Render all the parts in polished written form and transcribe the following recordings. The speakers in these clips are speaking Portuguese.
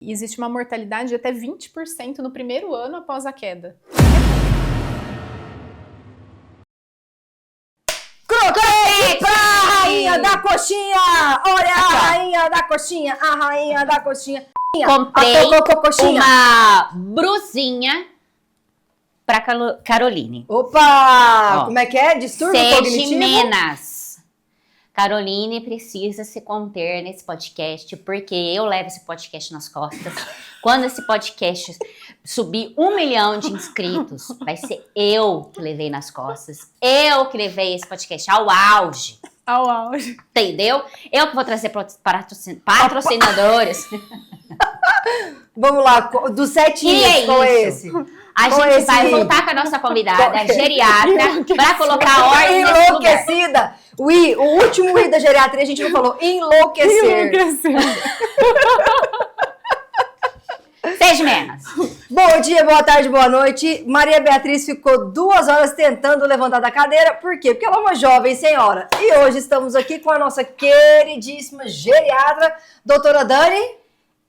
existe uma mortalidade de até 20% no primeiro ano após a queda. Crocante pra rainha da coxinha! Olha a rainha da coxinha, a rainha da coxinha. Comprei coxinha. uma brusinha pra Caroline. Opa! Ó, Como é que é? Distúrbio cognitivo? Menas. Caroline precisa se conter nesse podcast, porque eu levo esse podcast nas costas. Quando esse podcast subir 1 milhão de inscritos, vai ser eu que levei nas costas. Eu que levei esse podcast ao auge. Ao auge. Entendeu? Eu que vou trazer patrocinadores. Vamos lá, dos 7 é qual é isso? esse? A gente vai voltar com a nossa convidada, geriatra, para colocar ordem nesse lugar. Enlouquecida! O último I da geriatria a gente não falou. Enlouquecer. Seja menos. Bom dia, boa tarde, boa noite. Maria Beatriz ficou 2 horas tentando levantar da cadeira. Por quê? Porque ela é uma jovem senhora. E hoje estamos aqui com a nossa queridíssima geriatra, doutora Dani.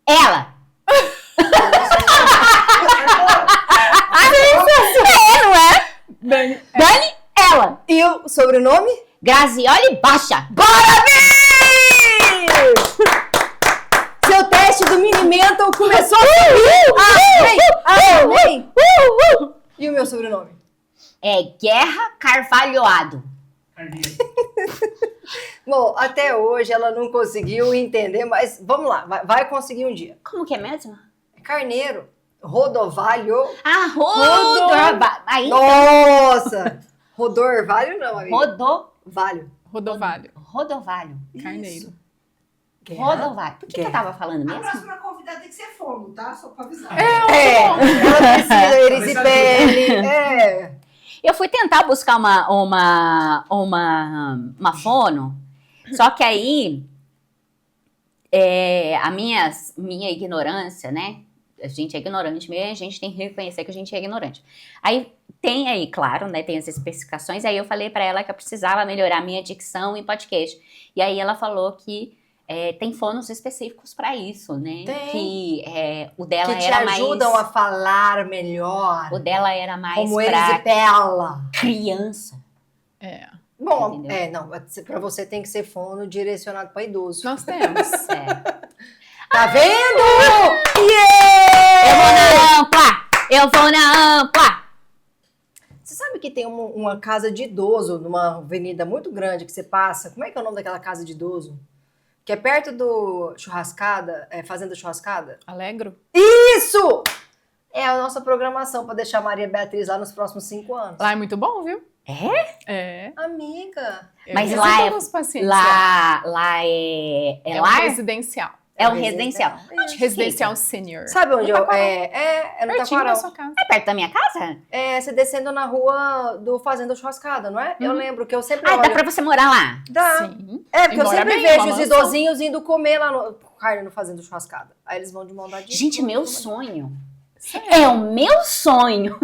Ela. Não é? Dani, ela. E o sobrenome? Grazioli Baixa. Parabéns! Seu teste do Mini Mental começou a subir. Amém! E o meu sobrenome? É Guerra Carvalhoado. Bom, até hoje ela não conseguiu entender, mas vamos lá, vai conseguir um dia. Como que é mesmo? Carneiro, rodovalho. Ah, Rodovalho. Nossa! Rodorvalho não, amiga. Rodovalho. Rodovalho. Carneiro. Rodovalho. Por que eu tava falando mesmo? A próxima convidada tem que ser fono, tá? Só pra avisar. Ela precisa erisipene. Eu fui tentar buscar uma fono, só que aí a minha ignorância, né? A gente é ignorante mesmo, a gente tem que reconhecer que a gente é ignorante. Aí tem aí, claro, né? Tem as especificações. Aí eu falei pra ela que eu precisava melhorar a minha dicção em podcast. E aí ela falou que tem fonos específicos pra isso, né? Tem. Que o dela que era te mais... ajudam a falar melhor. O dela era mais como pra erisipela. criança. Bom, Entendeu? pra você tem que ser fono direcionado pra idoso. Nós temos. Tá vendo? Eu vou na ampla! Você sabe que tem uma casa de idoso numa avenida muito grande que você passa? Como é que é o nome daquela casa de idoso? Que é perto do Churrascada, Fazenda Churrascada? Alegro? Isso! É a nossa programação para deixar a Maria Beatriz lá nos próximos 5 anos. Lá é muito bom, viu? É? Amiga. Mas Eu lá recebo é- alguns pacientes lá. Lá é É um lar? residencial. É um residencial. Isso. Residencial sênior. Sabe onde No eu... Taquaral. É no Pertinho da Taquaral. sua casa. É perto da minha casa? Você descendo na rua do Fazenda Churrascada, não é? Eu lembro que eu sempre Ah, olho... dá pra você morar lá? Dá. Sim. Porque eu Embora sempre bem, vejo uma os mansão. idosinhos indo comer lá no carne no Fazenda Churrascada. Aí eles vão de mão dadinha. Gente, meu sonho. É o meu sonho.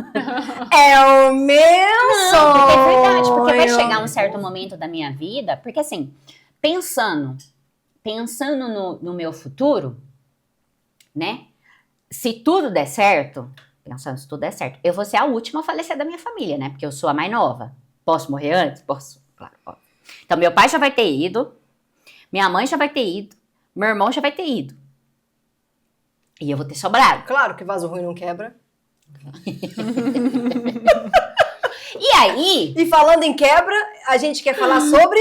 É o meu sonho. Porque é verdade, porque vai chegar um certo momento da minha vida, porque assim, pensando no meu futuro, né? Se tudo der certo, pensando se tudo der certo, eu vou ser a última a falecer da minha família, né? Porque eu sou a mais nova. Posso morrer antes? Posso, claro. Posso. Então, meu pai já vai ter ido, minha mãe já vai ter ido, meu irmão já vai ter ido. E eu vou ter sobrado. Claro que vaso ruim não quebra. E aí... E falando em quebra, a gente quer falar sobre...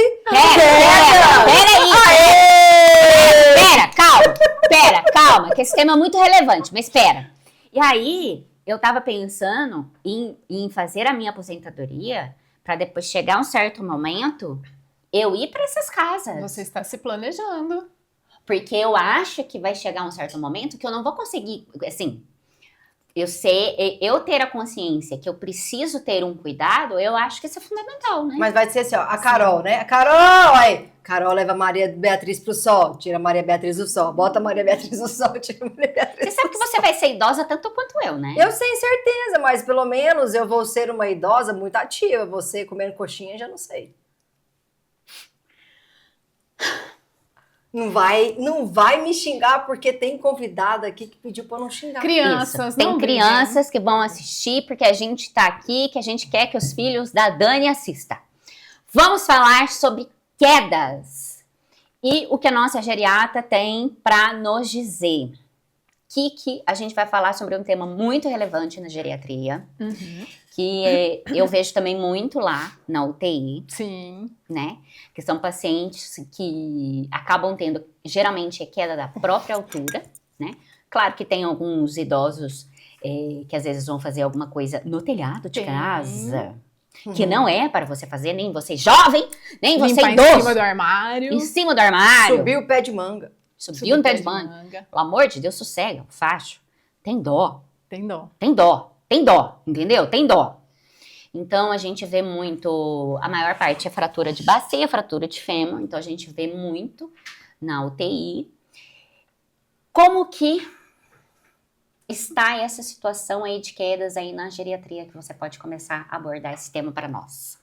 Pera, calma, que esse tema é muito relevante, mas pera. E aí, eu tava pensando em fazer a minha aposentadoria para depois chegar um certo momento, eu ir para essas casas. Você está se planejando. Porque eu acho que vai chegar um certo momento que eu não vou conseguir, assim... Eu ter a consciência que eu preciso ter um cuidado, eu acho que isso é fundamental, né? Mas vai ser assim, ó, a Carol, né? A Carol, aí. Carol leva a Maria Beatriz pro sol, tira a Maria Beatriz do sol. Bota a Maria Beatriz do sol, tira a Maria Beatriz Você sabe que você vai ser idosa tanto quanto eu, né? Eu sei certeza, mas pelo menos eu vou ser uma idosa muito ativa. Você comendo coxinha, já não sei. Não vai me xingar porque tem convidada aqui que pediu pra não xingar. Crianças, Isso. Tem não crianças que vão assistir porque a gente tá aqui, que a gente quer que os filhos da Dani assistam. Vamos falar sobre quedas e o que a nossa geriatra tem para nos dizer. Que a gente vai falar sobre um tema muito relevante na geriatria, que eu vejo também muito lá na UTI, Sim. né? Que são pacientes que acabam tendo, geralmente, queda da própria altura, né? Claro que tem alguns idosos que às vezes vão fazer alguma coisa no telhado de casa, que não é para você fazer, nem você jovem, nem você Limpar idoso. em cima do armário. Em cima do armário. Subiu o pé de manga. Subiu no pé de manga. Pelo amor de Deus, sossega, facho. Tem dó. Tem dó. Tem dó. Tem dó, entendeu? Tem dó. Então, a gente vê muito, a maior parte é fratura de bacia, fratura de fêmur, então a gente vê muito na UTI. Como que está essa situação aí de quedas aí na geriatria, que você pode começar a abordar esse tema para nós?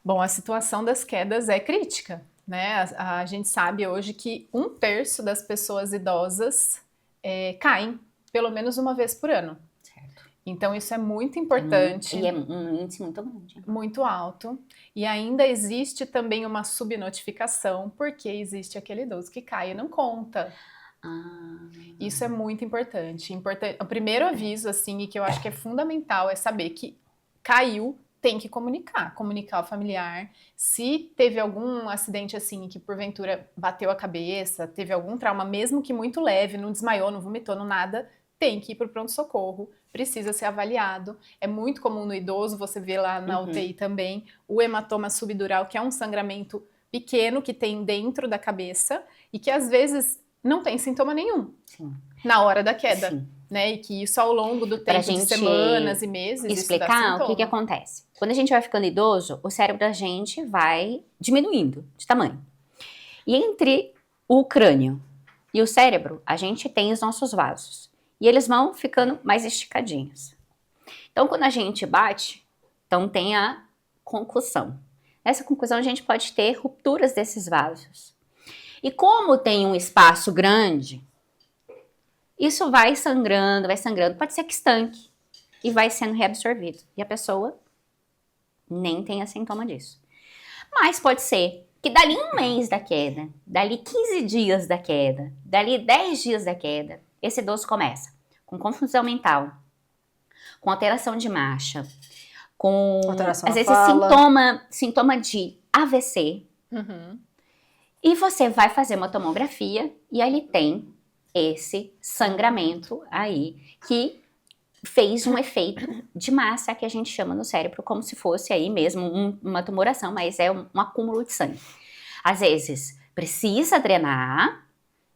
Bom, a situação das quedas é crítica, né? A gente sabe hoje que 1/3 das pessoas idosas caem pelo menos uma vez por ano. Certo. Então, isso é muito importante. E é um índice muito grande. Muito alto. E ainda existe também uma subnotificação, porque existe aquele idoso que cai e não conta. Isso é muito importante. O primeiro aviso, assim, e que eu acho que é fundamental, é saber que caiu, tem que comunicar ao familiar. Se teve algum acidente, assim, que porventura bateu a cabeça, teve algum trauma, mesmo que muito leve, não desmaiou, não vomitou, não nada, tem que ir para o pronto-socorro, precisa ser avaliado. É muito comum no idoso, você vê lá na UTI também, o hematoma subdural, que é um sangramento pequeno que tem dentro da cabeça e que às vezes não tem sintoma nenhum. Sim. Na hora da queda. Sim. Né? E que isso ao longo do tempo, de semanas e meses, explicar o que acontece. Quando a gente vai ficando idoso, o cérebro da gente vai diminuindo de tamanho. E entre o crânio e o cérebro, a gente tem os nossos vasos. E eles vão ficando mais esticadinhos. Então, quando a gente bate, então tem a concussão. Nessa concussão, a gente pode ter rupturas desses vasos. E como tem um espaço grande, isso vai sangrando, pode ser que estanque e vai sendo reabsorvido. E a pessoa nem tenha sintoma disso. Mas pode ser que dali 1 mês da queda, dali 15 dias da queda, dali 10 dias da queda, esse idoso começa com confusão mental, com alteração de marcha, com alteração às vezes sintoma de AVC. E você vai fazer uma tomografia e ali tem esse sangramento aí que fez um efeito de massa que a gente chama no cérebro como se fosse aí mesmo uma tumoração, mas é um acúmulo de sangue. Às vezes precisa drenar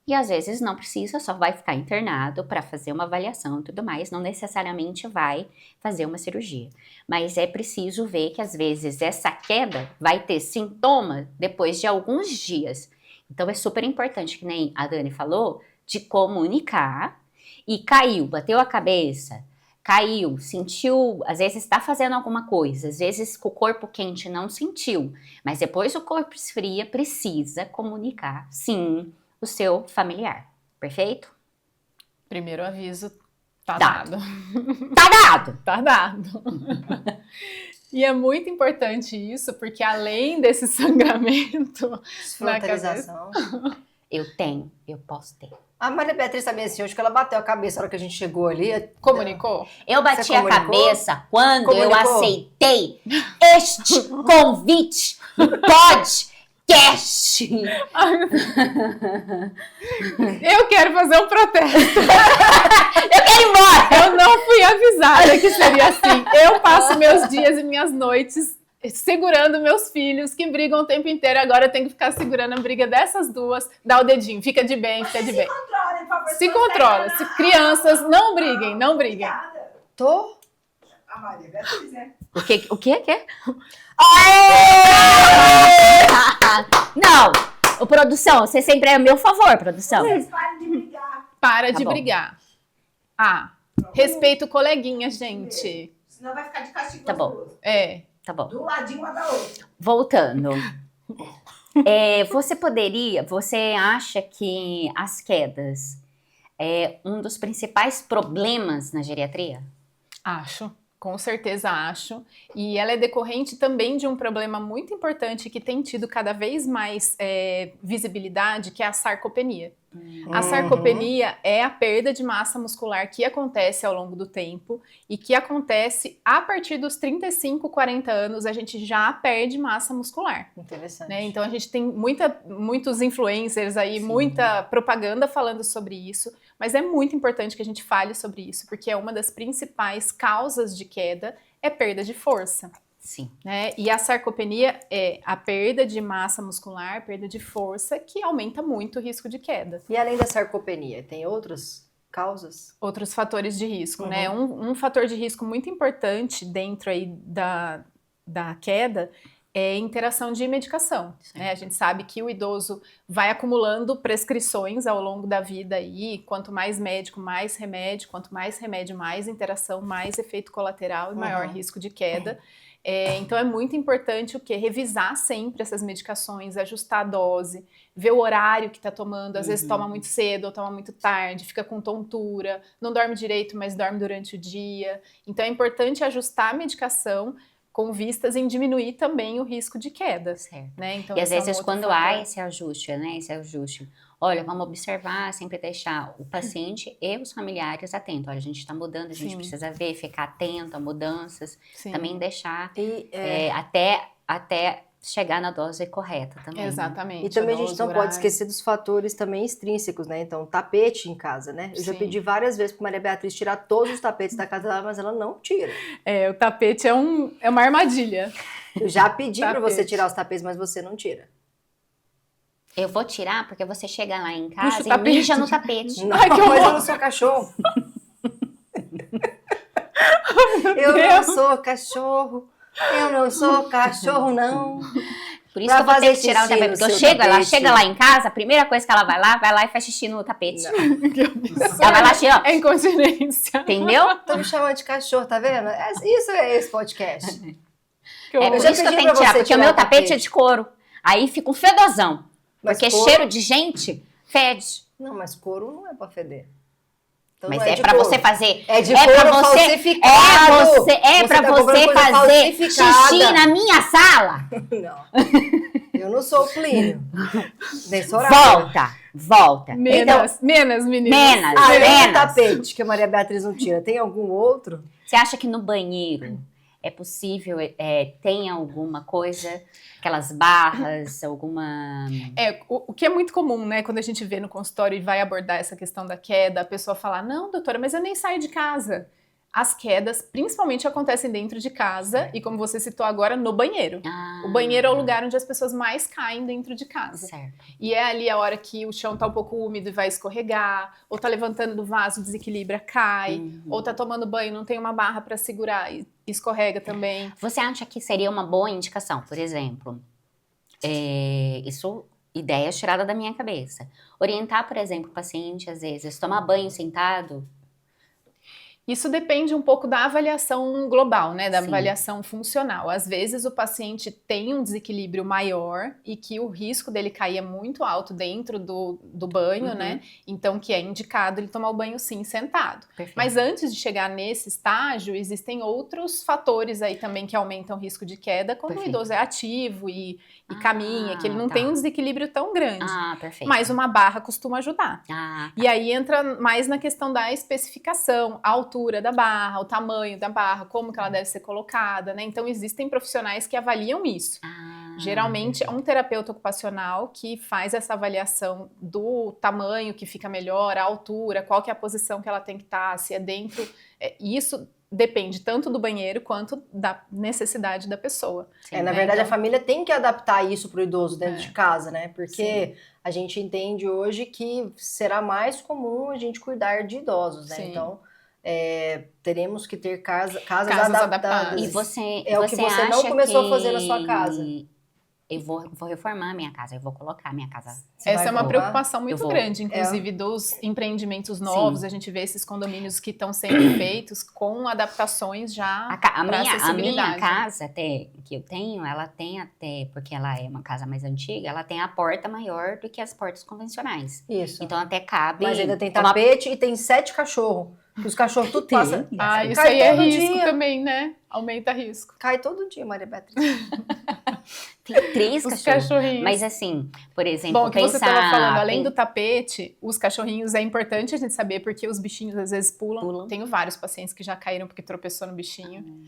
e às vezes não precisa, só vai ficar internado para fazer uma avaliação e tudo mais, não necessariamente vai fazer uma cirurgia. Mas é preciso ver que às vezes essa queda vai ter sintoma depois de alguns dias. Então é super importante, que nem a Dani falou, de comunicar. E caiu, bateu a cabeça, caiu, sentiu, às vezes está fazendo alguma coisa, às vezes com o corpo quente não sentiu, mas depois o corpo esfria, precisa comunicar, sim, o seu familiar, perfeito? Primeiro aviso, tá Dado. dado. Tá dado! Tá dado. E é muito importante isso, porque além desse sangramento na cabeça... Eu posso ter. A Maria Beatriz também assim, hoje que ela bateu a cabeça na hora que a gente chegou ali. Comunicou? Eu bati Você a comunicou? cabeça quando eu Comunicou? aceitei este convite do podcast. Eu quero fazer um protesto. Eu quero ir embora. Eu não fui avisada que seria assim. Eu passo meus dias e minhas noites segurando meus filhos que brigam o tempo inteiro. Agora eu tenho que ficar segurando a briga dessas duas. Dá o dedinho, fica de bem, fica de bem. Se controlem, por favor. Se controla. Se crianças, não briguem, não briguem. Tô? A Maria Beatriz, né? O que? Não, o produção, você sempre é a meu favor, produção. Vocês parem de brigar. Para Tá de bom. brigar. Respeita o coleguinha, gente. Senão vai ficar de castigo Tá bom. gostoso. É. Tá bom. Do ladinho uma da outra. Voltando. Você acha que as quedas é um dos principais problemas na geriatria? Acho, com certeza acho. E ela é decorrente também de um problema muito importante que tem tido cada vez mais visibilidade, que é a sarcopenia. A sarcopenia é a perda de massa muscular que acontece ao longo do tempo e que acontece a partir dos 35, 40 anos, a gente já perde massa muscular. Interessante. Né? Então a gente tem muitos influencers aí, Sim. muita propaganda falando sobre isso, mas é muito importante que a gente fale sobre isso, porque é uma das principais causas de queda, é perda de força. Sim. Né? E a sarcopenia é a perda de massa muscular, perda de força, que aumenta muito o risco de queda. E além da sarcopenia, tem outras causas? Outros fatores de risco, né? Um fator de risco muito importante dentro aí da queda é a interação de medicação. Né? A gente sabe que o idoso vai acumulando prescrições ao longo da vida e quanto mais médico, mais remédio, quanto mais remédio, mais interação, mais efeito colateral e maior risco de queda. Então é muito importante o quê? Revisar sempre essas medicações, ajustar a dose, ver o horário que está tomando, às vezes toma muito cedo ou toma muito tarde, fica com tontura, não dorme direito, mas dorme durante o dia. Então é importante ajustar a medicação com vistas em diminuir também o risco de queda. Certo. Né? Então, E às esse é um vezes outro quando fator. há esse ajuste, né? Esse ajuste. Olha, vamos observar, sempre deixar o paciente e os familiares atentos. Olha, a gente está mudando, a gente Sim. precisa ver, ficar atento a mudanças. Sim. Também deixar E, até chegar na dose correta também. né? Exatamente. E também a gente dose, não pode horário. esquecer dos fatores também extrínsecos, né? Então, tapete em casa, né? Eu já Sim. pedi várias vezes para Maria Beatriz tirar todos os tapetes da casa dela, mas ela não tira. O tapete é uma armadilha. Eu já pedi para você Tapete. tirar os tapetes, mas você não tira. Eu vou tirar porque você chega lá em Puxa casa o e tapete. mija no tapete. Não, Ai, que mas horror. eu não sou cachorro. Eu não sou cachorro. Eu não sou cachorro, não. Por isso Pra que eu vou ter fazer que tirar o xixi tapete. no Porque ela seu chega tapete. lá em casa, a primeira coisa que ela vai lá e faz xixi no tapete. Ela Ela vai lá, ó. É incontinência. Entendeu? Tô me chamando de cachorro, tá vendo? Isso é esse podcast. Que É horror. por já isso que eu pedi tenho que pra tirar, você porque o tirar meu o tapete tapete. é de couro. Aí fica um fedozão. Mas Porque couro- cheiro de gente fede. Não, mas couro não é pra feder. Então Mas não é de pra couro. você fazer. É de pra couro você, falsificado. pra tá você comprando coisa fazer falsificada. xixi na minha sala. Não. Eu não sou o Plínio. Nem sou Horácio. Volta. Menos, meninas. Menos. Ah, Menos. é o tapete que a Maria Beatriz não tira. Tem algum outro? Você acha que no banheiro é possível, tem alguma coisa, aquelas barras, alguma... O que é muito comum, né, quando a gente vê no consultório e vai abordar essa questão da queda, a pessoa fala, não, doutora, mas eu nem saio de casa. As quedas, principalmente, acontecem dentro de casa e, como você citou agora, no banheiro. O banheiro é o lugar onde as pessoas mais caem dentro de casa. Certo. E é ali a hora que o chão tá um pouco úmido e vai escorregar, ou tá levantando do vaso, desequilibra, cai, ou tá tomando banho, não tem uma barra para segurar e escorrega também. Você acha que seria uma boa indicação, por exemplo, isso, ideias tiradas da minha cabeça. Orientar, por exemplo, o paciente, às vezes, tomar banho sentado. Isso depende um pouco da avaliação global, né? Da Sim. avaliação funcional. Às vezes o paciente tem um desequilíbrio maior e que o risco dele cair é muito alto dentro do banho, né? Então que é indicado ele tomar o banho sim sentado. Perfeito. Mas antes de chegar nesse estágio, existem outros fatores aí também que aumentam o risco de queda quando Perfeito. o idoso é ativo e caminha, que ele não tá. tem um desequilíbrio tão grande. Perfeito. Mas uma barra costuma ajudar. E aí entra mais na questão da especificação, a altura da barra, o tamanho da barra, como que ela deve ser colocada, né? Então existem profissionais que avaliam isso. Geralmente é um terapeuta ocupacional que faz essa avaliação do tamanho que fica melhor, a altura, qual que é a posição que ela tem que estar, se é dentro. Isso depende tanto do banheiro quanto da necessidade da pessoa. Sim, Na né? verdade, Então- a família tem que adaptar isso pro idoso dentro de casa, né? Porque Sim. a gente entende hoje que será mais comum a gente cuidar de idosos, né? Sim. Então, teremos que ter casas Casas adaptadas. adaptadas. E você, É o que você não acha começou a que fazer na sua casa. eu vou reformar a minha casa, eu vou colocar a minha casa. Essa é uma colocar? preocupação muito grande, inclusive dos empreendimentos novos. Sim. A gente vê esses condomínios que estão sendo feitos com adaptações já para A minha acessibilidade. casa até, que eu tenho, ela tem até, porque ela é uma casa mais antiga, ela tem a porta maior do que as portas convencionais. Isso. Então até cabe... Mas ainda tem uma- tapete e tem 7 cachorros. Os cachorros tudo Tem. passam. Ah, isso Cai aí é todo risco dia. também, né? Aumenta risco. Cai todo dia, Maria Beatriz. Tem 3 Os cachorros. cachorrinhos. Mas assim, por exemplo, Bom, o que você estava pensar... falando, além do tapete, os cachorrinhos é importante a gente saber porque os bichinhos às vezes pulam. Tenho vários pacientes que já caíram porque tropeçou no bichinho.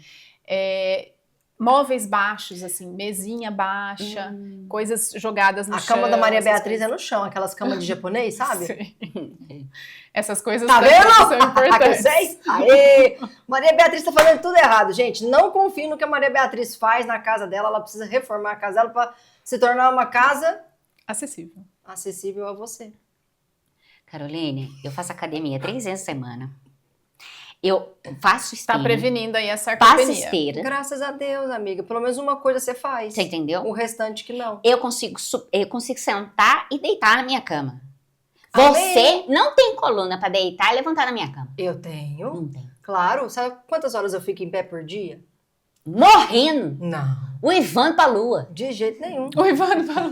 Móveis baixos, assim, mesinha baixa, coisas jogadas no A chão. cama da Maria essas Beatriz coisas. é no chão, aquelas camas de japonês, sabe? Sim. Essas coisas Tá também vendo? são importantes. Vocês? Aê! Maria Beatriz tá fazendo tudo errado, gente. Não confie no que a Maria Beatriz faz na casa dela. Ela precisa reformar a casa dela para se tornar uma casa Acessível. acessível a você. Caroline, eu faço academia 3 vezes a semana. Eu faço Está esteira. prevenindo aí a Faço sarcopenia. esteira. Graças a Deus, amiga. Pelo menos uma coisa você faz. Você entendeu? O restante que não. Eu consigo sentar e deitar na minha cama. Amém. Você não tem coluna pra deitar e levantar na minha cama. Eu tenho. Não tem. Claro. Sabe quantas horas eu fico em pé por dia? Morrendo. Não. O Ivan pra lua. De jeito nenhum. O Ivano falou.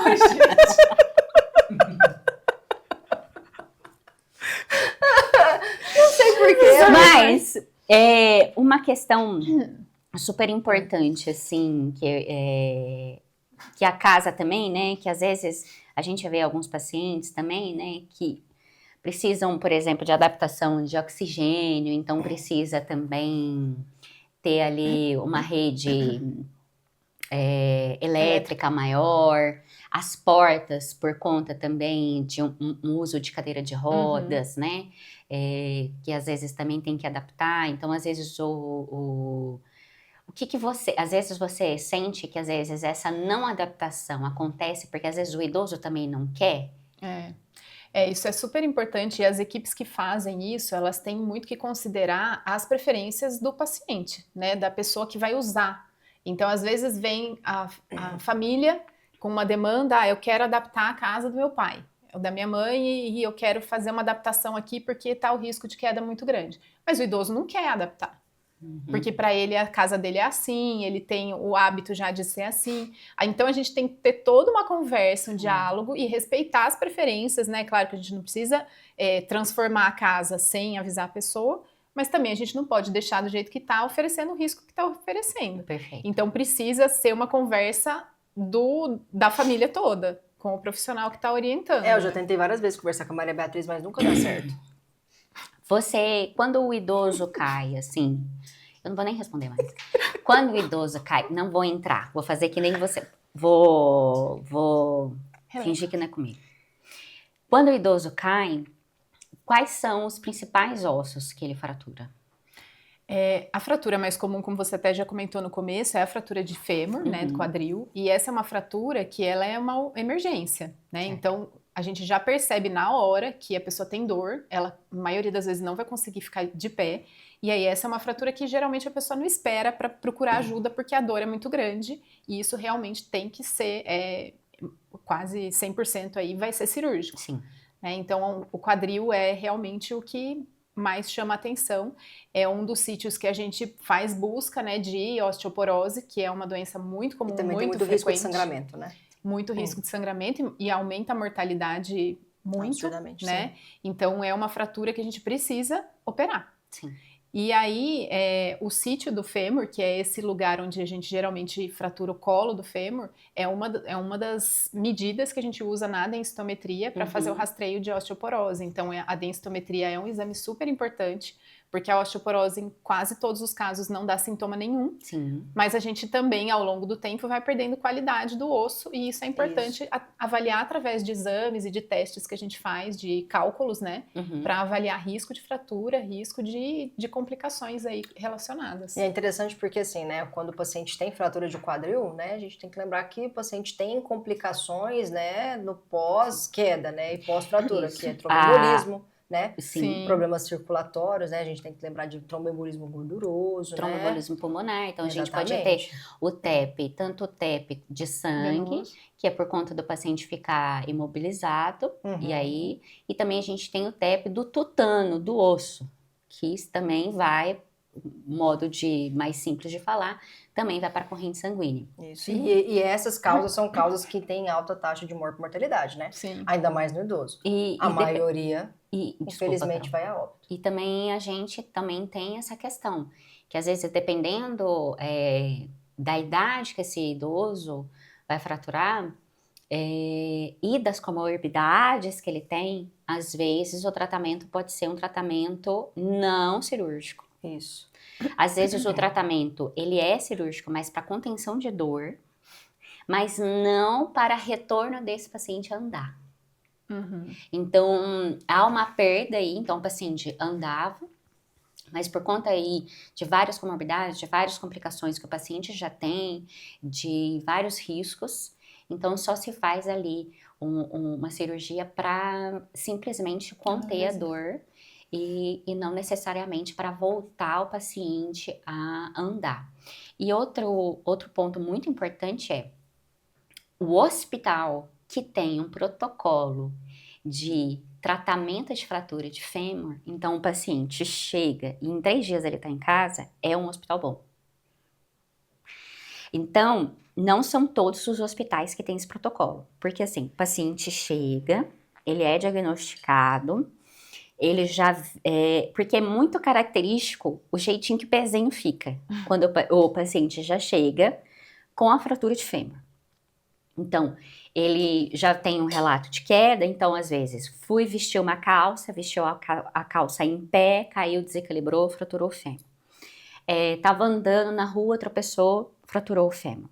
Ai, gente. Não sei porquê. Mas uma questão super importante, assim, que a casa também, né? Que às vezes a gente vê alguns pacientes também, né? Que precisam, por exemplo, de adaptação de oxigênio, então precisa também ter ali uma rede elétrica maior, as portas por conta também de um uso de cadeira de rodas, né? Que às vezes também tem que adaptar, então às vezes o que você, às vezes você sente que às vezes essa não adaptação acontece porque às vezes o idoso também não quer? Isso é super importante e as equipes que fazem isso, elas têm muito que considerar as preferências do paciente, né, da pessoa que vai usar. Então, às vezes vem a família com uma demanda, eu quero adaptar a casa do meu pai, ou da minha mãe, e eu quero fazer uma adaptação aqui porque está o risco de queda muito grande. Mas o idoso não quer adaptar. Porque para ele a casa dele é assim, ele tem o hábito já de ser assim. Então a gente tem que ter toda uma conversa, um diálogo e respeitar as preferências, né? Claro que a gente não precisa transformar a casa sem avisar a pessoa, mas também a gente não pode deixar do jeito que está, oferecendo o risco que está oferecendo. Perfeito. Então precisa ser uma conversa da família toda, com o profissional que está orientando. Eu já tentei várias vezes conversar com a Maria Beatriz, mas nunca dá certo. Você, quando o idoso cai, assim, eu não vou nem responder mais. Quando o idoso cai, não vou entrar, vou fazer que nem você. Vou fingir que não é comigo. Quando o idoso cai, quais são os principais ossos que ele fratura? A fratura mais comum, como você até já comentou no começo, é a fratura de fêmur, né, do quadril. E essa é uma fratura que ela é uma emergência, né? Certo. Então, a gente já percebe na hora que a pessoa tem dor, ela, a maioria das vezes, não vai conseguir ficar de pé. E aí, essa é uma fratura que geralmente a pessoa não espera para procurar ajuda, porque a dor é muito grande. E isso realmente tem que ser quase 100% aí, vai ser cirúrgico. Sim. Né? Então, o quadril é realmente o que mais chama atenção. É um dos sítios que a gente faz busca, né, de osteoporose, que é uma doença muito comum, E também tem muito muito risco de frequente. sangramento, né? Muito risco de sangramento e aumenta a mortalidade muito, Absurdamente, né? Então é uma fratura que a gente precisa operar. Sim. E aí o sítio do fêmur, que é esse lugar onde a gente geralmente fratura o colo do fêmur, é uma das medidas que a gente usa na densitometria para fazer o rastreio de osteoporose. Então a densitometria é um exame super importante, porque a osteoporose em quase todos os casos não dá sintoma nenhum. Sim. Mas a gente também, ao longo do tempo, vai perdendo qualidade do osso e isso é importante avaliar através de exames e de testes que a gente faz, de cálculos, né? Para avaliar risco de fratura, risco de complicações aí relacionadas. E é interessante porque, assim, né, quando o paciente tem fratura de quadril, né, a gente tem que lembrar que o paciente tem complicações, né, no pós-queda, né, e pós-fratura, Isso. que é tromboembolismo, né? Sim. Problemas circulatórios, né? A gente tem que lembrar de tromboembolismo gorduroso, Tromboembolismo pulmonar. Então, a gente pode ter Exatamente. o TEP, tanto o TEP de sangue, Venoso. que é por conta do paciente ficar imobilizado, e aí, e também a gente tem o TEP do tutano, do osso, que isso também vai, modo de mais simples de falar, também vai para a corrente sanguínea. Isso. E essas causas são causas que têm alta taxa de mortalidade, né? Sim. Ainda mais no idoso. A maioria, infelizmente, vai a óbito. E também a gente também tem essa questão, que às vezes dependendo da idade que esse idoso vai fraturar e das comorbidades que ele tem, às vezes o tratamento pode ser um tratamento não cirúrgico. Isso. Às vezes o tratamento ele é cirúrgico, mas para contenção de dor, mas não para retorno desse paciente a andar. Uhum. Então, há uma perda aí, então o paciente andava, mas por conta aí de várias comorbidades, de várias complicações que o paciente já tem, de vários riscos, então só se faz ali uma cirurgia para simplesmente conter a dor e não necessariamente para voltar o paciente a andar. E outro ponto muito importante é o hospital que tem um protocolo de tratamento de fratura de fêmur, então o paciente chega e em 3 dias ele está em casa, é um hospital bom. Então, não são todos os hospitais que têm esse protocolo, porque assim, o paciente chega, ele é diagnosticado, ele já, porque é muito característico o jeitinho que o pezinho fica, quando o paciente já chega com a fratura de fêmur. Então, ele já tem um relato de queda, então às vezes fui vestir uma calça, vestiu a calça em pé, caiu, desequilibrou, fraturou o fêmur. Tava andando na rua, tropeçou, fraturou o fêmur.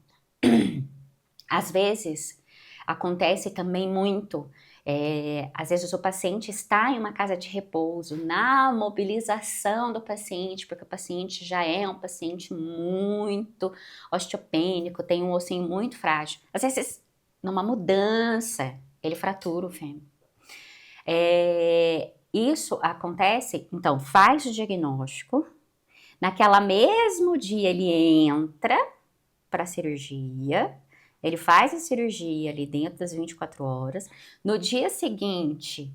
Às vezes, acontece também muito, às vezes o paciente está em uma casa de repouso, na mobilização do paciente, porque o paciente já é um paciente muito osteopênico, tem um ossinho muito frágil. Às vezes, numa mudança, ele fratura o fêmur. Isso acontece, então, faz o diagnóstico, naquela mesmo dia ele entra para a cirurgia, ele faz a cirurgia ali dentro das 24 horas, no dia seguinte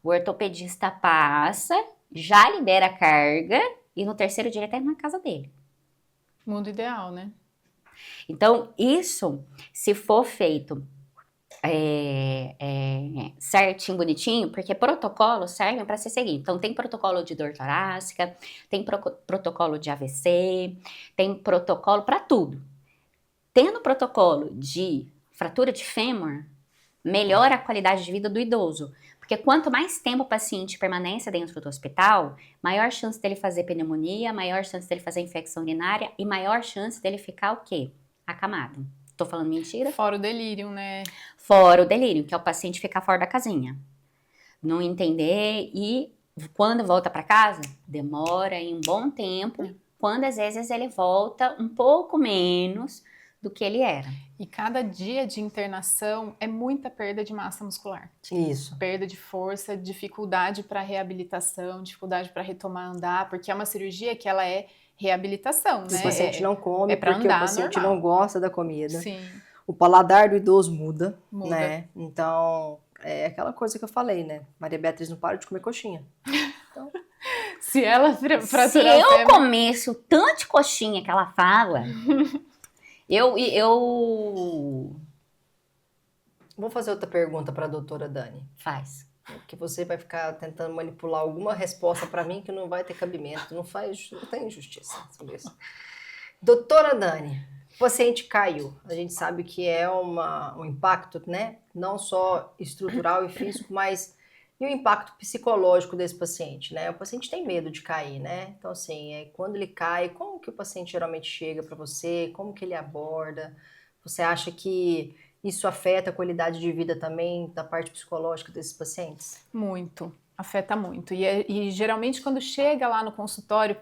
o ortopedista passa, já libera a carga e no terceiro dia ele está na casa dele. Mundo ideal, né? Então isso, se for feito certinho, bonitinho, porque protocolos servem para ser seguido. Então, tem protocolo de dor torácica, tem protocolo de AVC, tem protocolo para tudo. Tendo protocolo de fratura de fêmur, melhora a qualidade de vida do idoso. Porque quanto mais tempo o paciente permanece dentro do hospital, maior chance dele fazer pneumonia, maior chance dele fazer infecção urinária e maior chance dele ficar o quê? Acamado. Tô falando mentira? Fora o delírio, né? Fora o delírio, que é o paciente ficar fora da casinha. Não entender e quando volta para casa, demora aí um bom tempo. Quando às vezes ele volta um pouco menos do que ele era. E cada dia de internação é muita perda de massa muscular. Isso. Perda de força, dificuldade para reabilitação, dificuldade para retomar a andar, porque é uma cirurgia que ela é reabilitação, né? O paciente não come porque andar o paciente normal. não gosta da comida. Sim. O paladar do idoso muda, Muda. né? Então, é aquela coisa que eu falei, né? Maria Beatriz não para de comer coxinha. Então, Se ela fraturar Se o eu fêmur, comesse o tanto de coxinha que ela fala, eu vou fazer outra pergunta para a doutora Dani. faz. Que você vai ficar tentando manipular alguma resposta para mim que não vai ter cabimento. Não tem justiça sobre isso. Doutora Dani, o paciente caiu. A gente sabe que é um impacto, né? Não só estrutural e físico, mas e o impacto psicológico desse paciente, né? O paciente tem medo de cair, né? Então, assim, quando ele cai, como que o paciente geralmente chega para você? Como que ele aborda? Você acha que isso afeta a qualidade de vida também da parte psicológica desses pacientes? muito. Afeta muito. E geralmente quando chega lá no consultório,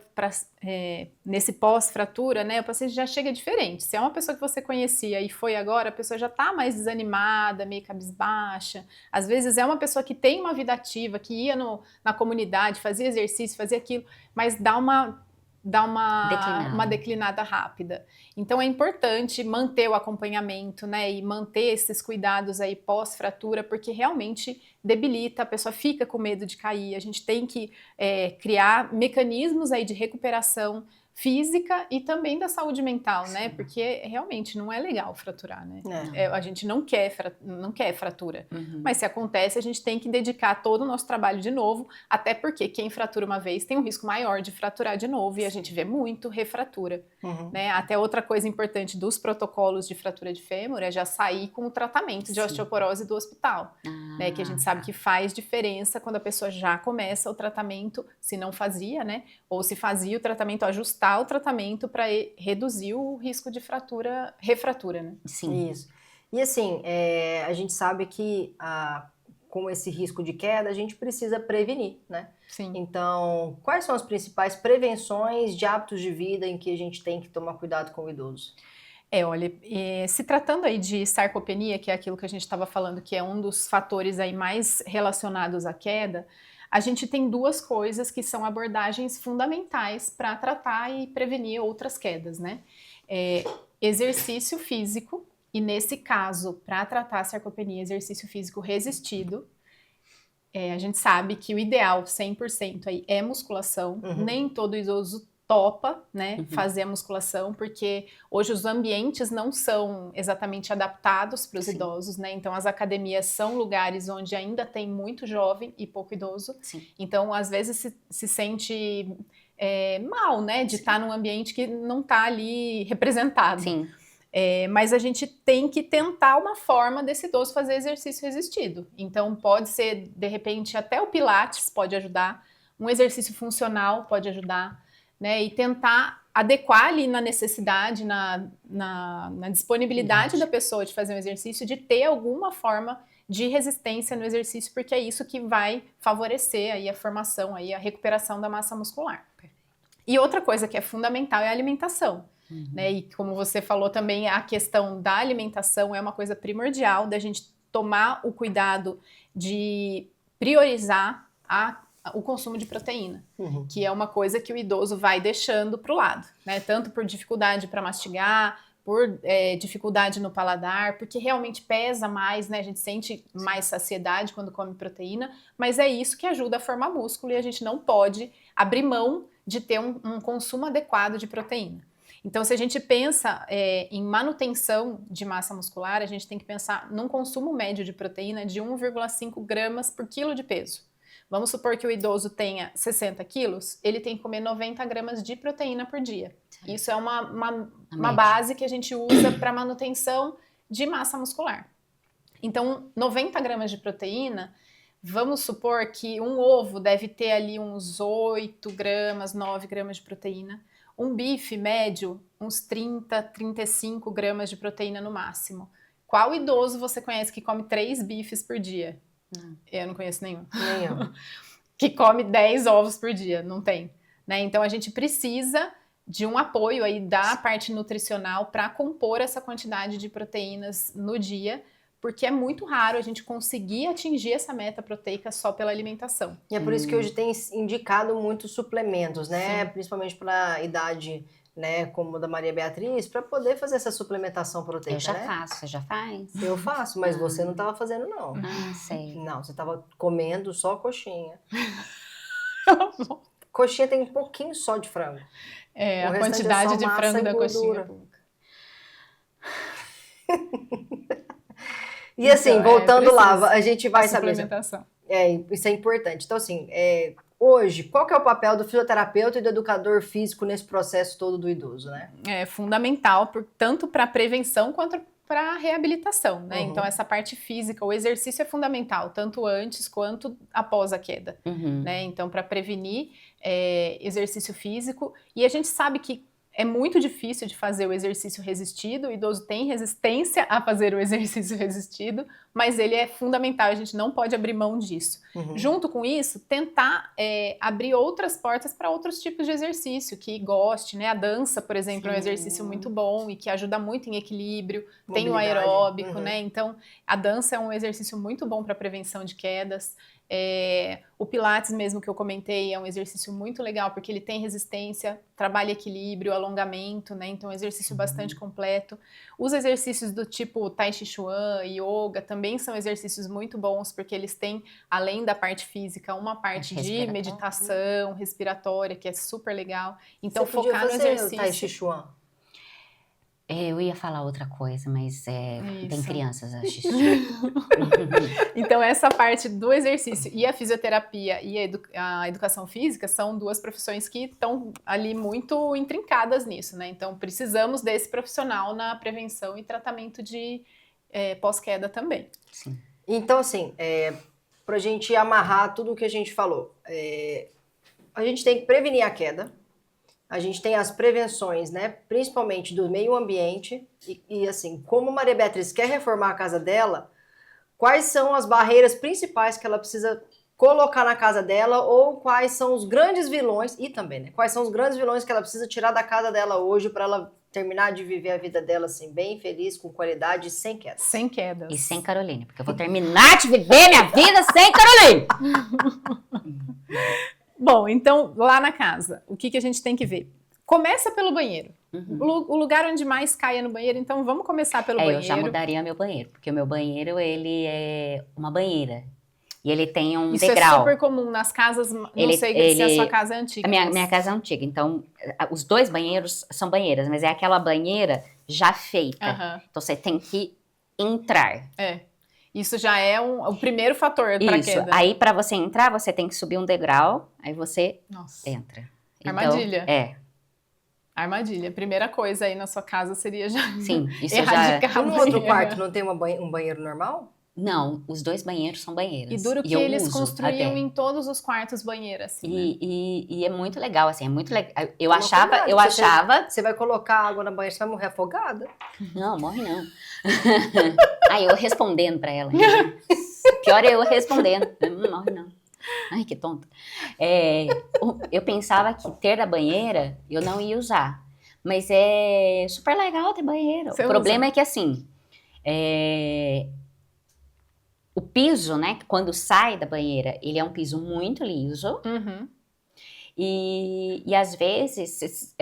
nesse pós-fratura, né, o paciente já chega diferente. Se é uma pessoa que você conhecia e foi agora, a pessoa já está mais desanimada, meio cabisbaixa. Às vezes é uma pessoa que tem uma vida ativa, que ia na comunidade, fazia exercício, fazia aquilo, mas dá uma declinada rápida. Então é importante manter o acompanhamento, né, e manter esses cuidados aí pós-fratura, porque realmente debilita, a pessoa fica com medo de cair. A gente tem que criar mecanismos aí de recuperação física e também da saúde mental, né? Porque realmente não é legal fraturar, né? A gente não quer fratura. Mas se acontece, a gente tem que dedicar todo o nosso trabalho de novo, até porque quem fratura uma vez tem um risco maior de fraturar de novo, e a gente vê muito refratura. Né? Até outra coisa importante dos protocolos de fratura de fêmur é já sair com o tratamento de osteoporose do hospital, né? Que a gente sabe que faz diferença quando a pessoa já começa o tratamento, se não fazia, né? Ou se fazia o tratamento, ajustar o tratamento para reduzir o risco de refratura, né? Sim. Isso. E assim, a gente sabe que com esse risco de queda, a gente precisa prevenir, né? Sim. Então, quais são as principais prevenções de hábitos de vida em que a gente tem que tomar cuidado com o idoso? Olha, se tratando aí de sarcopenia, que é aquilo que a gente estava falando, que é um dos fatores aí mais relacionados à queda, a gente tem duas coisas que são abordagens fundamentais para tratar e prevenir outras quedas, né? Exercício físico, e nesse caso, para tratar a sarcopenia, exercício físico resistido. A gente sabe que o ideal, 100% aí, é musculação. Nem todo idoso topa, né, fazer a musculação, porque hoje os ambientes não são exatamente adaptados para os idosos, né? Então as academias são lugares onde ainda tem muito jovem e pouco idoso. Então às vezes se sente mal, né, de estar num ambiente que não está ali representado. Mas a gente tem que tentar uma forma desse idoso fazer exercício resistido. Então pode ser, de repente, até o Pilates pode ajudar, um exercício funcional pode ajudar, né? E tentar adequar ali na necessidade, na disponibilidade da pessoa de fazer um exercício, de ter alguma forma de resistência no exercício, porque é isso que vai favorecer aí a formação, aí a recuperação da massa muscular. E outra coisa que é fundamental é a alimentação. Né? E como você falou também, a questão da alimentação é uma coisa primordial, da gente tomar o cuidado de priorizar o consumo de proteína, que é uma coisa que o idoso vai deixando para o lado, né? Tanto por dificuldade para mastigar, por dificuldade no paladar, porque realmente pesa mais, né? A gente sente mais saciedade quando come proteína, mas é isso que ajuda a formar músculo, e a gente não pode abrir mão de ter um consumo adequado de proteína. Então, se a gente pensa em manutenção de massa muscular, a gente tem que pensar num consumo médio de proteína de 1,5 gramas por quilo de peso. Vamos supor que o idoso tenha 60 quilos, ele tem que comer 90 gramas de proteína por dia. Isso é uma base que a gente usa para manutenção de massa muscular. Então, 90 gramas de proteína, vamos supor que um ovo deve ter ali uns 8 gramas, 9 gramas de proteína. Um bife médio, uns 30, 35 gramas de proteína no máximo. Qual idoso você conhece que come 3 bifes por dia? Eu não conheço nenhum. Que come 10 ovos por dia, não tem. Né? Então a gente precisa de um apoio aí da parte nutricional para compor essa quantidade de proteínas no dia, porque é muito raro a gente conseguir atingir essa meta proteica só pela alimentação. E é por isso que hoje tem indicado muitos suplementos, né? Sim. Principalmente para a idade, né, como a da Maria Beatriz, para poder fazer essa suplementação proteica, Eu já né? faço, você já faz? Eu faço, mas você não estava fazendo, não. Sei. Não, você estava comendo só coxinha. Coxinha tem um pouquinho só de frango. A quantidade de frango da coxinha. E assim, voltando lá, a gente vai saber. Suplementação. Isso é importante. Então, assim, hoje, qual que é o papel do fisioterapeuta e do educador físico nesse processo todo do idoso, né? É fundamental, tanto para a prevenção quanto para a reabilitação, né? Então, essa parte física, o exercício é fundamental, tanto antes quanto após a queda, né? Então, para prevenir, exercício físico. E a gente sabe que É muito difícil de fazer o exercício resistido, o idoso tem resistência a fazer o exercício resistido, mas ele é fundamental, a gente não pode abrir mão disso. Junto com isso, tentar abrir outras portas para outros tipos de exercício que goste, né? A dança, por exemplo, é um exercício muito bom e que ajuda muito em equilíbrio, tem o aeróbico, né? Então, a dança é um exercício muito bom para prevenção de quedas. O Pilates mesmo que eu comentei é um exercício muito legal porque ele tem resistência, trabalha equilíbrio, alongamento, né? Então é um exercício bastante completo. Os exercícios do tipo Tai Chi Chuan, Yoga também são exercícios muito bons porque eles têm, além da parte física, uma parte de meditação, respiratória, que é super legal. Então Você podia focar no fazer exercício. o Tai Chi Chuan. Eu ia falar outra coisa, mas tem crianças assistindo. Então, essa parte do exercício e a fisioterapia e a educação física são duas profissões que estão ali muito intrincadas nisso, né? Então, precisamos desse profissional na prevenção e tratamento de pós-queda também. Sim. Então, assim, pra gente amarrar tudo o que a gente falou, a gente tem que prevenir a queda. A gente tem as prevenções, né, principalmente do meio ambiente e assim, como Maria Beatriz quer reformar a casa dela, quais são as barreiras principais que ela precisa colocar na casa dela ou quais são os grandes vilões, e também, né, quais são os grandes vilões que ela precisa tirar da casa dela hoje para ela terminar de viver a vida dela assim, bem feliz, com qualidade e sem quedas. Sem quedas. E sem Caroline, porque eu vou terminar de viver minha vida sem Caroline! Bom, então, lá na casa, o que a gente tem que ver? Começa pelo banheiro. O lugar onde mais caia no banheiro, então vamos começar pelo banheiro. Eu já mudaria meu banheiro, porque o meu banheiro, ele é uma banheira. E ele tem um Isso degrau. é super comum nas casas, não sei se a sua casa é antiga. Minha casa é antiga, então os dois banheiros são banheiras, mas é aquela banheira já feita. Então você tem que entrar. Isso já é o primeiro fator para queda. Aí para você entrar, você tem que subir um degrau, aí você entra. Armadilha. Então, Armadilha. Primeira coisa aí na sua casa seria já isso erradicar já... E no outro quarto não tem um banheiro normal? Não, os dois banheiros são banheiras. E duro que eles construíam em todos os quartos banheiro, assim, e é muito legal, assim, é muito legal. Eu achava... Você vai colocar água na banheira, você vai morrer afogada? Não, morre não. Aí eu respondendo pra ela. Pior é eu respondendo. Não morre não. Ai, que tonta. Eu pensava que ter da banheira, eu não ia usar. Mas é super legal ter banheiro. O problema é que, assim... O piso, né, quando sai da banheira, ele é um piso muito liso. E às vezes,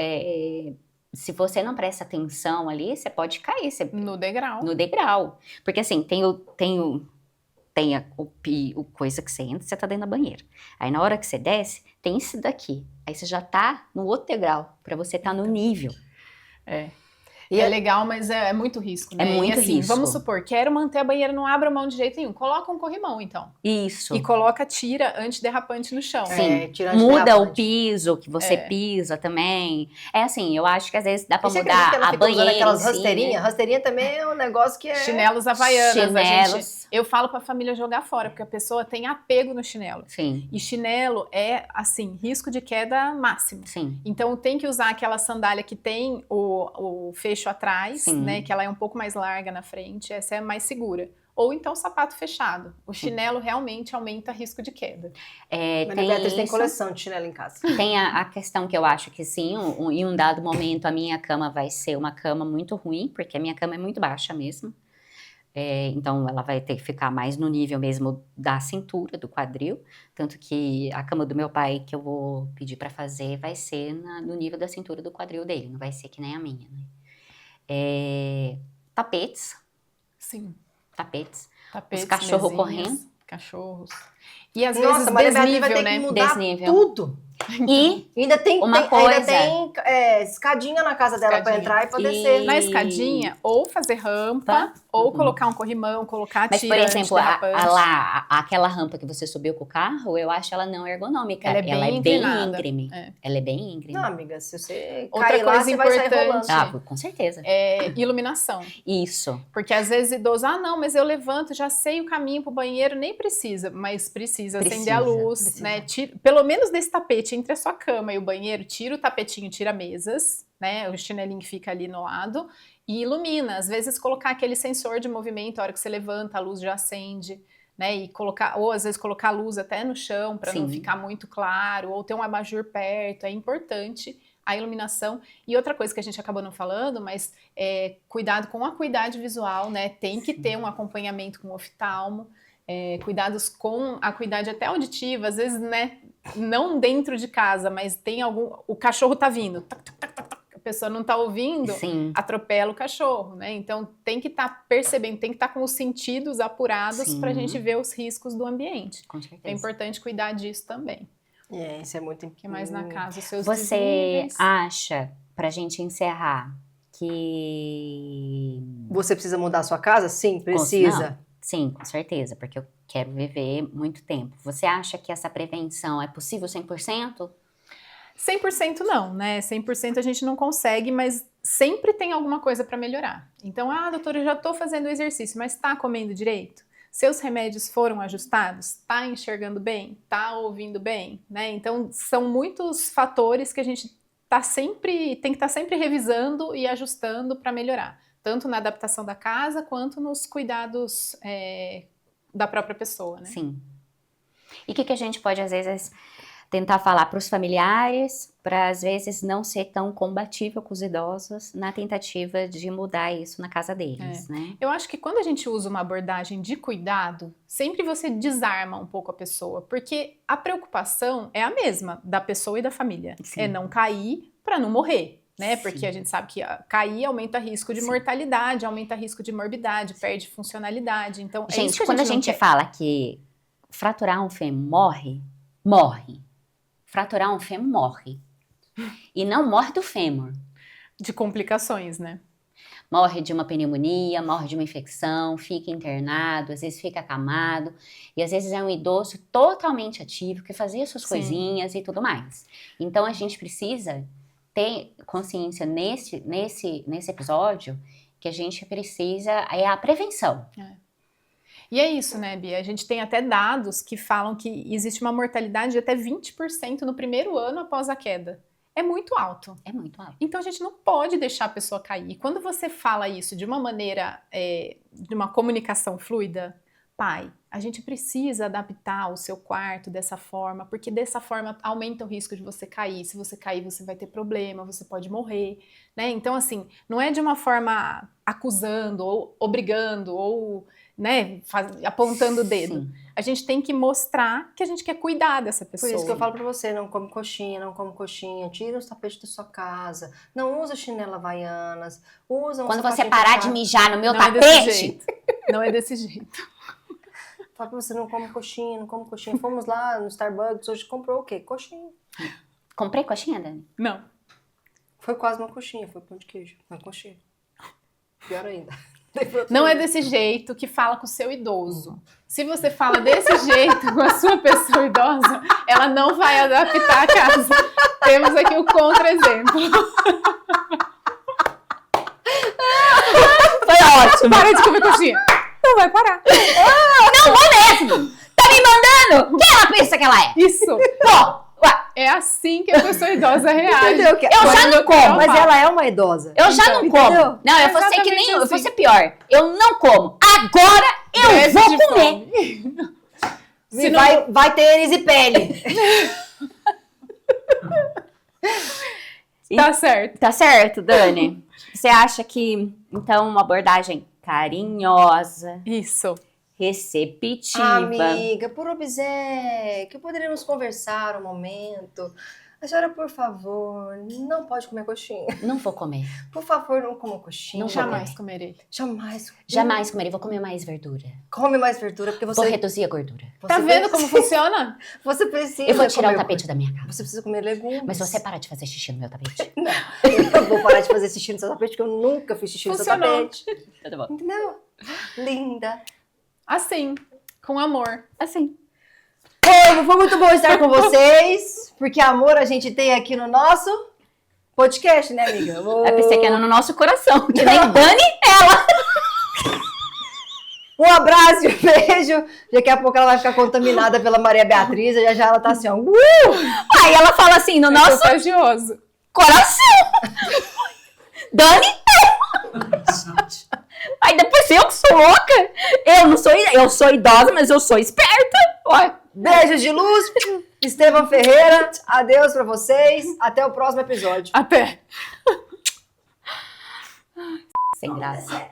se você não presta atenção ali, você pode cair. No degrau. No degrau. Porque assim, tem o coisa que você entra, você tá dentro da banheira. Aí na hora que você desce, tem isso daqui. Aí você já tá no outro degrau, pra você tá no nível. E é legal, mas é muito risco, né? É muito risco. Vamos supor, quero manter a banheira, não abra mão de jeito nenhum. Coloca um corrimão, então. Isso. E coloca tira antiderrapante no chão. Sim, muda o piso que você pisa também. É assim, eu acho que às vezes dá pra mudar a banheira aquelas rasteirinhas. Rasteirinha também é um negócio que é... Chinelos havaianas. Eu falo pra família jogar fora, porque a pessoa tem apego no chinelo. Sim. E chinelo é, assim, risco de queda máximo. Sim. Então tem que usar aquela sandália que tem o fecho atrás, né, que ela é um pouco mais larga na frente, essa é mais segura. Ou então sapato fechado. O chinelo realmente aumenta risco de queda. Tem coleção de chinelo em casa. Tem a questão que eu acho que sim, em um dado momento a minha cama vai ser uma cama muito ruim, porque a minha cama é muito baixa mesmo. Então ela vai ter que ficar mais no nível mesmo da cintura, do quadril. Tanto que a cama do meu pai que eu vou pedir para fazer vai ser no nível da cintura do quadril dele, não vai ser que nem a minha, né? Tapetes. Sim. Tapetes. Os cachorros correndo. Cachorros. E às vezes desnível, vai ter né? Que mudar desnível. Tudo. E ainda tem coisa. Ainda tem escadinha na casa dela para entrar e para descer. Na escadinha, ou fazer rampa, ou colocar um corrimão, colocar Mas, tira por exemplo, aquela rampa que você subiu com o carro, eu acho ela não ergonômica. Ela é bem íngreme. Ela é bem íngreme. Não, amiga, se você Outra cair coisa lá, você vai sair rolando. Com certeza. É iluminação. Isso. Porque às vezes idoso, não, mas eu levanto, já sei o caminho pro banheiro, nem precisa. Mas precisa acender a luz, né? Pelo menos desse tapete, entre a sua cama e o banheiro, tira o tapetinho, tira mesas. né? O chinelinho fica ali no lado e ilumina. Às vezes colocar aquele sensor de movimento, a hora que você levanta, a luz já acende, né? E colocar, ou às vezes colocar a luz até no chão para não ficar muito claro, ou ter um abajur perto, é importante a iluminação. E outra coisa que a gente acabou não falando, mas cuidado com a acuidade visual, né? Tem que ter um acompanhamento com o oftalmo, cuidados com a acuidade até auditiva, às vezes, né? Não dentro de casa, mas tem o cachorro tá vindo, a pessoa não tá ouvindo, atropela o cachorro, né? Então tem que estar percebendo, tem que estar com os sentidos apurados pra gente ver os riscos do ambiente. Com certeza. É importante cuidar disso também. Isso é muito importante. Que mais na casa, os seus Você desníveis. acha, pra gente encerrar, que... Você precisa mudar a sua casa? Sim, precisa. Não, sim, com certeza, porque eu quero viver muito tempo. Você acha que essa prevenção é possível 100%? 100% não, né? 100% a gente não consegue, mas sempre tem alguma coisa para melhorar. Então, doutora, eu já tô fazendo o exercício, mas tá comendo direito? Seus remédios foram ajustados? Tá enxergando bem? Tá ouvindo bem? Né? Então, são muitos fatores que a gente tem que estar sempre revisando e ajustando para melhorar. Tanto na adaptação da casa, quanto nos cuidados da própria pessoa, né? Sim. E o que a gente pode, às vezes, tentar falar para os familiares, para, às vezes, não ser tão combatível com os idosos na tentativa de mudar isso na casa deles, né? Eu acho que quando a gente usa uma abordagem de cuidado, sempre você desarma um pouco a pessoa, porque a preocupação é a mesma da pessoa e da família. Sim. É não cair para não morrer, né? Sim. Porque a gente sabe que cair aumenta risco de mortalidade, aumenta risco de morbidade, perde funcionalidade. Então, Gente, isso que quando a gente fala que fraturar um fêmur morre. Fraturar um fêmur morre. E não morre do fêmur. De complicações, né? Morre de uma pneumonia, morre de uma infecção, fica internado, às vezes fica acamado. E às vezes é um idoso totalmente ativo, que fazia suas coisinhas e tudo mais. Então a gente precisa ter consciência nesse episódio que a gente precisa, é a prevenção. E é isso, né, Bia? A gente tem até dados que falam que existe uma mortalidade de até 20% no primeiro ano após a queda. É muito alto. É muito alto. Então a gente não pode deixar a pessoa cair. E quando você fala isso de uma maneira, de uma comunicação fluida, pai, a gente precisa adaptar o seu quarto dessa forma, porque dessa forma aumenta o risco de você cair. Se você cair, você vai ter problema, você pode morrer, né? Então, assim, não é de uma forma acusando ou obrigando ou, né, apontando o dedo. Sim. A gente tem que mostrar que a gente quer cuidar dessa pessoa. Por isso que eu falo pra você, não come coxinha, tira os tapetes da sua casa, não usa chinela havaianas, usa um Quando você sapatinho parar pra de mijar no meu Não é desse tapete... jeito. Não é desse jeito. Fala pra você, não come coxinha. Fomos lá no Starbucks, hoje comprou o quê? Coxinha. Comprei coxinha, Dani? Não. Foi quase uma coxinha, foi pão de queijo, uma coxinha. Pior ainda. Não é desse jeito que fala com o seu idoso. Se você fala desse jeito com a sua pessoa idosa, ela não vai adaptar a casa. Temos aqui o contra-exemplo. Foi ótimo. Para de comer coxinha. Não vai parar. Não vou mesmo! Tá me mandando? Quem ela pensa que ela é? Isso. Pô, É assim que a pessoa idosa reage. Entendeu? Que- Eu já não como, Mas ela é uma idosa. eu já não como. entendeu? Não, eu vou ser que Exatamente nem eu assim. vou ser pior. Eu não como. Agora eu Greve vou de comer. fome. Se vai tênis e pele. Tá certo. Tá certo, Dani? Você acha que, então, uma abordagem carinhosa, Isso. receptiva... Amiga, por obséquio, poderíamos conversar um momento. A senhora, por favor, não pode comer coxinha. Não vou comer. Por favor, não coma coxinha. Não vou Jamais comerei. Jamais. Jamais comerei. Vou comer mais verdura. Come mais verdura, porque Vou você... reduzir a gordura. Tá vendo como funciona? Você precisa Eu vou tirar o comer- tapete da minha casa. Você precisa comer legumes. Mas você para de fazer xixi no meu tapete. Eu vou parar de fazer xixi no seu tapete, porque eu nunca fiz xixi no seu Funcionou. tapete. Tá bom. Entendeu? Linda. Assim, com amor. Assim. Foi muito bom estar com vocês, porque amor a gente tem aqui no nosso podcast, né, amiga? Eu pensei que era no nosso coração. Que nem Dani, ela. Um abraço e um beijo. Daqui a pouco ela vai ficar contaminada pela Maria Beatriz. Já ela tá assim, ó. Aí ela fala assim, no É nosso contagioso. coração. Dani, aí depois eu que sou louca. Eu sou idosa, mas eu sou esperta. Olha. Beijos de luz. Estevão Ferreira, adeus pra vocês. Até o próximo episódio. Até! Sem graça.